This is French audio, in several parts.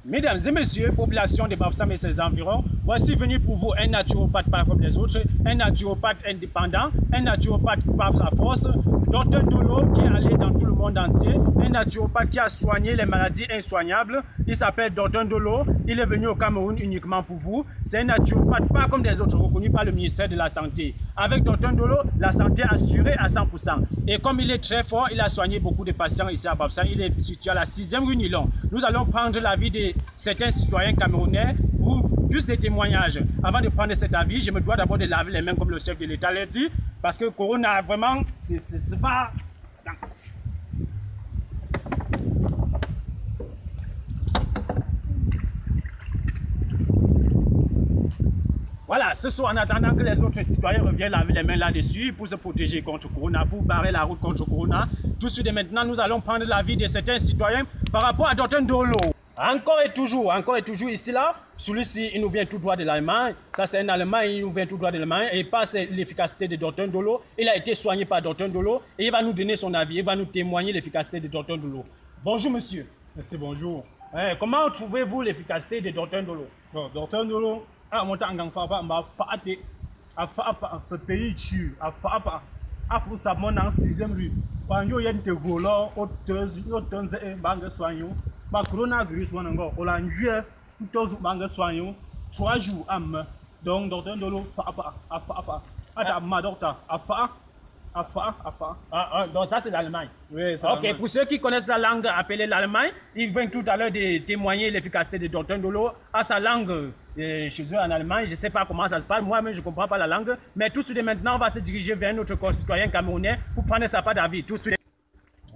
Mesdames et messieurs, population de Bafoussam et ses environs, voici venu pour vous un naturopathe pas comme les autres, un naturopathe indépendant, un naturopathe par sa force, Dr Ndolo qui est allé dans tout le monde entier, un naturopathe qui a soigné les maladies insoignables. Il s'appelle Dr Ndolo, il est venu au Cameroun uniquement pour vous. C'est un naturopathe pas comme les autres, reconnu par le ministère de la Santé. Avec Dr Ndolo, la santé assurée à 100%. Et comme il est très fort, il a soigné beaucoup de patients ici à Bafoussam. Il est situé à la 6e rue Nilon. Nous allons prendre l'avis de certains citoyens camerounais pour juste des témoignages. Avant de prendre cet avis, je me dois d'abord de laver les mains comme le chef de l'État l'a dit, parce que Corona, vraiment, c'est pas... Voilà, ce soir, en attendant que les autres citoyens reviennent laver les mains là-dessus pour se protéger contre Corona, pour barrer la route contre Corona. Tout de suite et maintenant, nous allons prendre l'avis de certains citoyens par rapport à Dr Ndolo. Encore et toujours ici là, celui-ci il nous vient tout droit de l'Allemagne, ça c'est un Allemand, il nous vient tout droit de l'Allemagne et par l'efficacité de Dr Ndolo, il a été soigné par Dr Ndolo et il va nous donner son avis, il va nous témoigner l'efficacité de Dr Ndolo. Bonjour monsieur. Merci, bonjour. Comment trouvez-vous l'efficacité de Dr Ndolo? Bon, Dr Ndolo, mon temps en fait, un pays tu, a fait ça mon en 6e rue. Quand il y a des gros là, au ba coronavirus wana ngo olanjue ntozu banga soignon 3 jours am donc Dr Ndolo ata ma docteur afa. Donc ça c'est l'Allemagne. Oui, c'est ok, pour ceux qui connaissent la langue appelée l'Allemagne, ils viennent tout à l'heure de témoigner l'efficacité de Dr Ndolo à sa langue chez eux en Allemagne. Je ne sais pas comment ça se passe, moi-même je ne comprends pas la langue, mais tout de suite maintenant on va se diriger vers notre concitoyen camerounais pour prendre sa part d'avis. Tout de suite.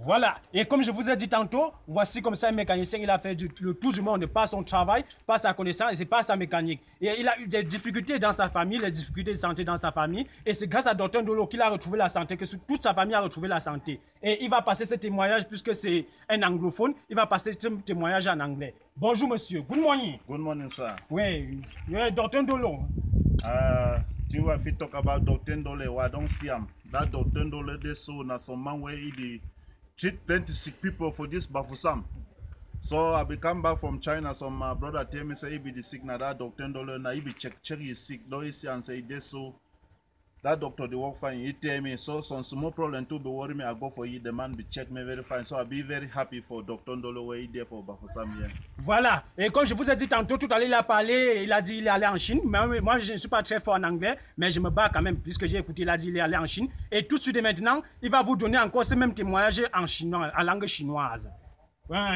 Voilà, et comme je vous ai dit tantôt, voici comme ça un mécanicien, il a fait le tour du monde par son travail, par sa connaissance, et c'est pas sa mécanique. Et il a eu des difficultés dans sa famille, des difficultés de santé dans sa famille, et c'est grâce à Dr Ndolo qu'il a retrouvé la santé, que toute sa famille a retrouvé la santé. Et il va passer ce témoignage, puisque c'est un anglophone, il va passer ce témoignage en anglais. Bonjour monsieur, good morning. Good morning, sir. Oui, Dr Ndolo. You have to talk about Dr Ndolo, I don't see him. That Dr Ndolo, they saw na some man where he treat plenty sick people for this Bafoussam. So I come back from China. Some brother tell me say he be the sick now. That Dr Ndolo now he be check he sick. Though he see and say this so that doctor they work fine. He tell me so some small problem too be worry me. I go for you. The man be check me very fine. So I be very happy for Dr Ndolo where he there for Bafoussam here. Voilà, et comme je vous ai dit tantôt, tout à l'heure il a parlé, il a dit il est allé en Chine. Mais moi je ne suis pas très fort en anglais, mais je me bats quand même, puisque j'ai écouté, il a dit il est allé en Chine. Et tout de suite et maintenant, il va vous donner encore ce même témoignage en chinois, en langue chinoise.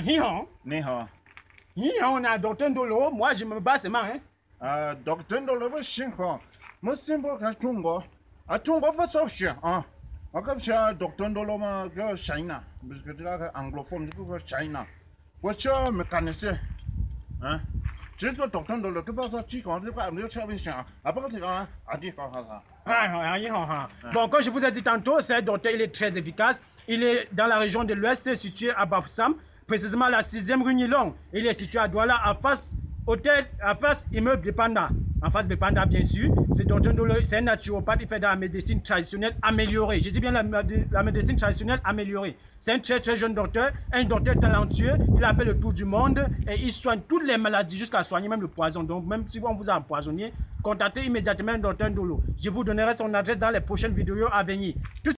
Ni hao. Ni hao. Ni hao, on a Dr Ndolo, moi je me bats seulement. Dr Ndolo va chinois. Moi simple qu'à Tungo. À Tungo va sortir. Comme ça, Dr Ndolo ma China, parce que tu as anglophone, du coup China. Voiture mécanicien. Hein? Tu es Dr Ndolo, que passe tu quand tu parles de chien. Après tu as dit comme ça. Bon, comme je vous ai dit tantôt, ce docteur il est très efficace. Il est dans la région de l'Ouest, situé à Bafoussam, précisément à la 6e rue Nilon. Il est situé à Douala, en face hôtel, en face immeuble de Panda. En face de Panda, bien sûr. C'est Dr Ndolo, c'est un naturopathe, il fait de la médecine traditionnelle améliorée. Je dis bien la médecine traditionnelle améliorée. C'est un très très jeune docteur, un docteur talentueux. Il a fait le tour du monde et il soigne toutes les maladies jusqu'à soigner même le poison. Donc même si on vous a empoisonné, contactez immédiatement Dr Ndolo. Je vous donnerai son adresse dans les prochaines vidéos à venir.